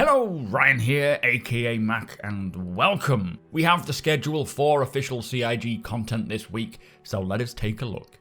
Hello, Ryan here, aka Mac, and welcome. We have the schedule for official CIG content this week, so let us take a look.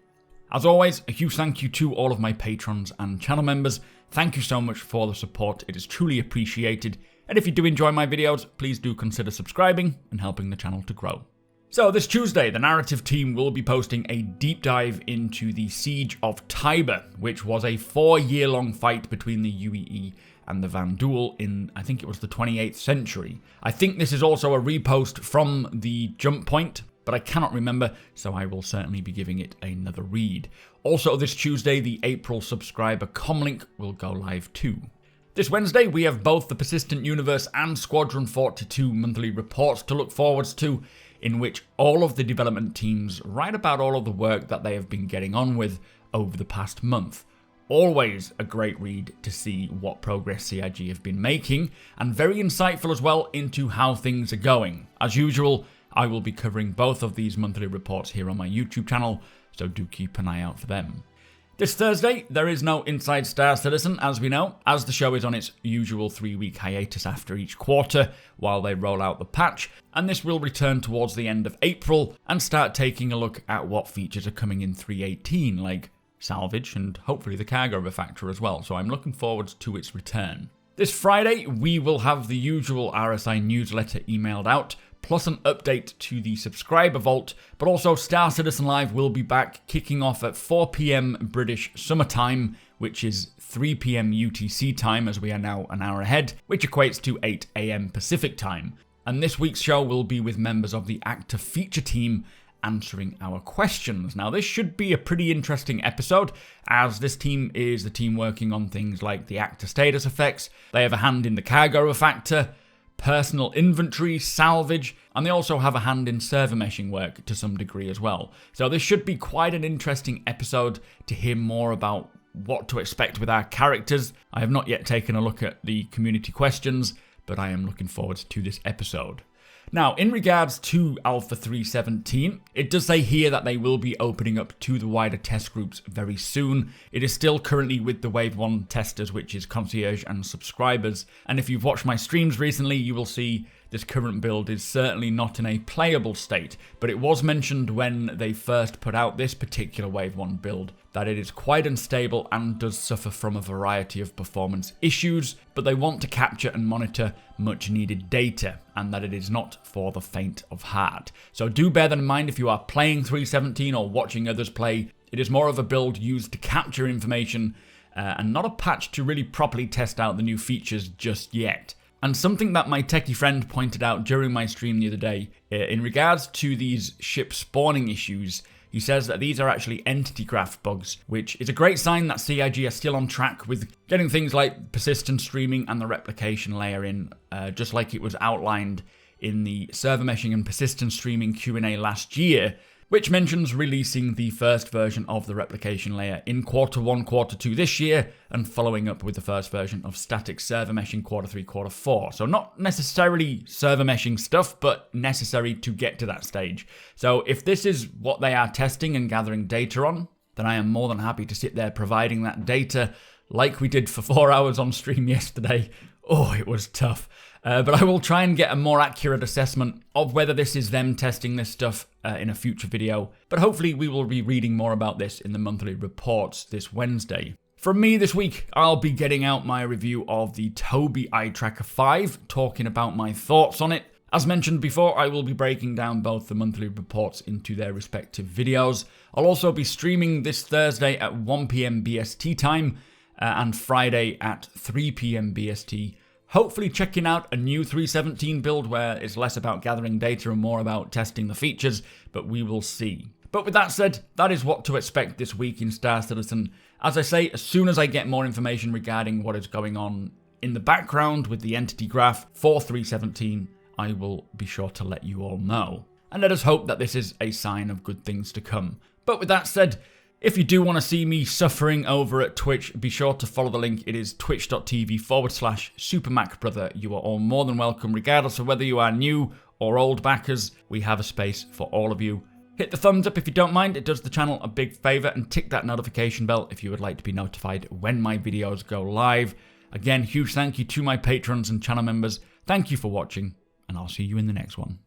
As always, a huge thank you to all of my patrons and channel members. Thank you so much for the support, it is truly appreciated. And if you do enjoy my videos, please do consider subscribing and helping the channel to grow. So this Tuesday, the narrative team will be posting a deep dive into the Siege of Tiber, which was a 4-year-long fight between the UEE and the Vanduul in, I think it was the 28th century. I think this is also a repost from the jump point, but I cannot remember, so I will certainly be giving it another read. Also this Tuesday, the April subscriber comlink will go live too. This Wednesday, we have both the Persistent Universe and Squadron 42 monthly reports to look forwards to, in which all of the development teams write about all of the work that they have been getting on with over the past month. Always a great read to see what progress CIG have been making, and very insightful as well into how things are going. As usual, I will be covering both of these monthly reports here on my YouTube channel, so do keep an eye out for them. This Thursday, there is no Inside Star Citizen, as we know, as the show is on its usual 3-week hiatus after each quarter while they roll out the patch, and this will return towards the end of April and start taking a look at what features are coming in 3.18, like salvage and hopefully the cargo refactor as well, so I'm looking forward to its return. This Friday, we will have the usual RSI newsletter emailed out, plus an update to the subscriber vault, but also Star Citizen Live will be back, kicking off at 4 PM British summertime, which is 3 PM UTC time, as we are now an hour ahead, which equates to 8 AM Pacific time. And this week's show will be with members of the actor feature team answering our questions. Now, this should be a pretty interesting episode, as this team is the team working on things like the actor status effects. They have a hand in the cargo refactor, personal inventory, salvage, and they also have a hand in server meshing work to some degree as well. So this should be quite an interesting episode to hear more about what to expect with our characters. I have not yet taken a look at the community questions, but I am looking forward to this episode. Now, in regards to Alpha 3.17, it does say here that they will be opening up to the wider test groups very soon. It is still currently with the Wave 1 testers, which is concierge and subscribers. And if you've watched my streams recently, you will see this current build is certainly not in a playable state, but it was mentioned when they first put out this particular Wave 1 build that it is quite unstable and does suffer from a variety of performance issues, but they want to capture and monitor much needed data, and that it is not for the faint of heart. So do bear that in mind if you are playing 3.17 or watching others play. It is more of a build used to capture information and not a patch to really properly test out the new features just yet. And something that my techie friend pointed out during my stream the other day, in regards to these ship spawning issues, he says that these are actually entity graph bugs, which is a great sign that CIG are still on track with getting things like persistent streaming and the replication layer in, just like it was outlined in the server meshing and persistent streaming Q&A last year, which mentions releasing the first version of the replication layer in Q1, Q2 this year, and following up with the first version of static server meshing Q3, Q4. So not necessarily server meshing stuff, but necessary to get to that stage. So if this is what they are testing and gathering data on, then I am more than happy to sit there providing that data like we did for 4 hours on stream yesterday. Oh, it was tough. But I will try and get a more accurate assessment of whether this is them testing this stuff in a future video. But hopefully we will be reading more about this in the monthly reports this Wednesday. From me this week, I'll be getting out my review of the Tobii Eye Tracker 5, talking about my thoughts on it. As mentioned before, I will be breaking down both the monthly reports into their respective videos. I'll also be streaming this Thursday at 1 PM BST time and Friday at 3 PM BST. Hopefully checking out a new 3.17 build where it's less about gathering data and more about testing the features, but we will see. But with that said, that is what to expect this week in Star Citizen. As I say, as soon as I get more information regarding what is going on in the background with the entity graph for 3.17, I will be sure to let you all know. And let us hope that this is a sign of good things to come. But with that said, if you do want to see me suffering over at Twitch, be sure to follow the link. It is twitch.tv/supermacbrother. You are all more than welcome, regardless of whether you are new or old backers. We have a space for all of you. Hit the thumbs up if you don't mind. It does the channel a big favour. And tick that notification bell if you would like to be notified when my videos go live. Again, huge thank you to my patrons and channel members. Thank you for watching, and I'll see you in the next one.